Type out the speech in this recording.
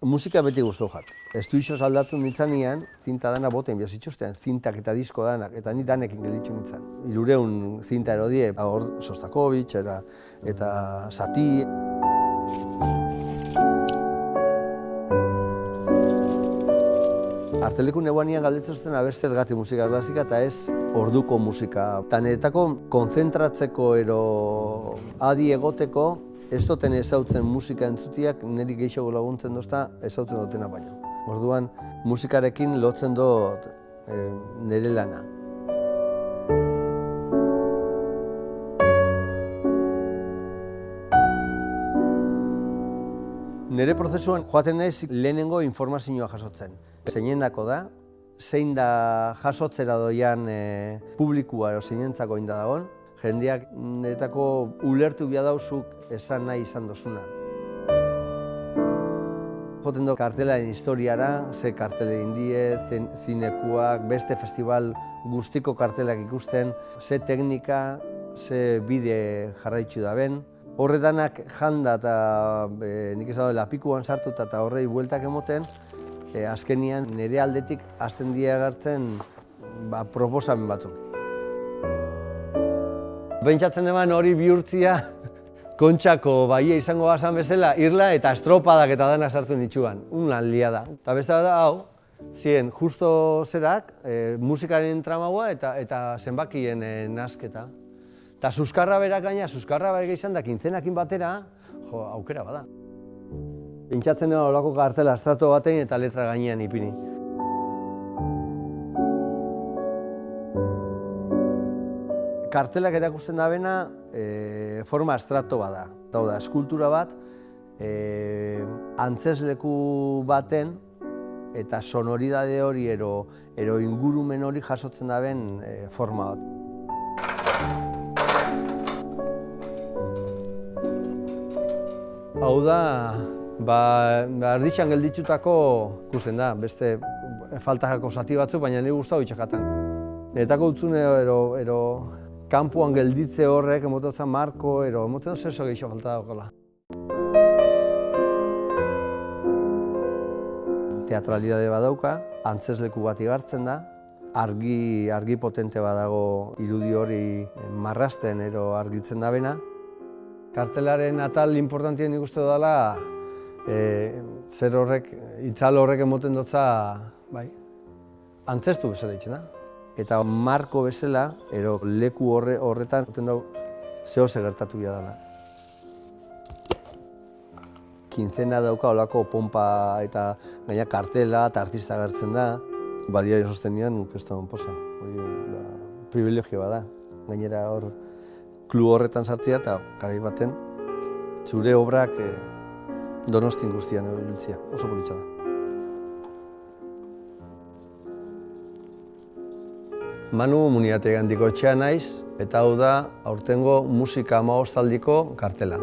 Musika beti guztu jat. Estuizioz aldatzen nintzanean, zinta dana boten biazitxustean, zintak eta disko danak, eta ni danekin gelitxu nintzen. 300 zinta erodie, hor Sostakovich eta Satie. Arteleku neguanian galdetzen zuten aber zergatik musika klasika eta ez orduko musika. Eta niretako konzentratzeko ero adi egoteko, ez duten ezautzen musika entzutiak niri gehiago laguntzen dozta ezautzen dutena baino. Orduan musikarekin lotzen dut nire lana. Nire prozesuan joaten naiz lehenengo informazioa jasotzen. Zeinendako da, zein da jasotzera doian publikua edo zeinentzako inda dagoen, jendeak niretako ulertu bia dauzuk esan nahi izan dozuna. Joten du kartelaren historiara, ze kartele indie, zinekuak, beste festival guztiko kartelak ikusten, ze teknika, ze bide jarraitzu daben. Horretanak janda eta nik ez da lapikuan sartuta eta horrei bueltak emoten, azkenian nire aldetik hasten dira agertzen proposamen batzuk. Pentsatzen eman hori bihurtzia Kontxako baia izango bazan bezala, irla eta estropadak eta dana sartu nitsuan. Lan lia da. Eta beste da hau, ziren justo zerak, musikaren tramaua eta zenbakien nasketa. Eta suskarra berak gaina, suskarra berak izan da, kintzenakin batera, aukera bada. Pentsatzen egon olako kartela estrato batein eta letra gainean ipini. Kartelak erakusten dabena forma estrato bada. Hau da, eskultura bat, antzesleku baten eta sonoridade hori ero ingurumen hori jasotzen daben forma bat. Hau da, erditxan gelditutako ikusten da, beste faltakako zati batzuk, baina nire guztau itxakatan. Niretako utzune ero kanpoan gelditze horrek, emoten zen marko, emoten zen zerzo gehiago falta daukala. Teatralidade badauka, antzesleku bat igartzen da, argi potente badago irudi hori marrasten argitzen da bena. Kartelaren atal importantien nik uste dela, zer horrek, itzal horrek emoten dutza, antzestu bezala ditzen da. Eta marko bezala, leku horretan, zeo gertatu bia dela. Kintzena dauka olako pompa eta gaina kartela eta artista agertzen da. Badia sostenian, keston posa. Privilegio bada. Gainera hor, klub horretan sartzea eta garai baten zure obrak Donostin guztian biltzea. Oso politxa da. Manu Muniategandiko etxea naiz eta hau da aurtengo musika 15aldiko kartela.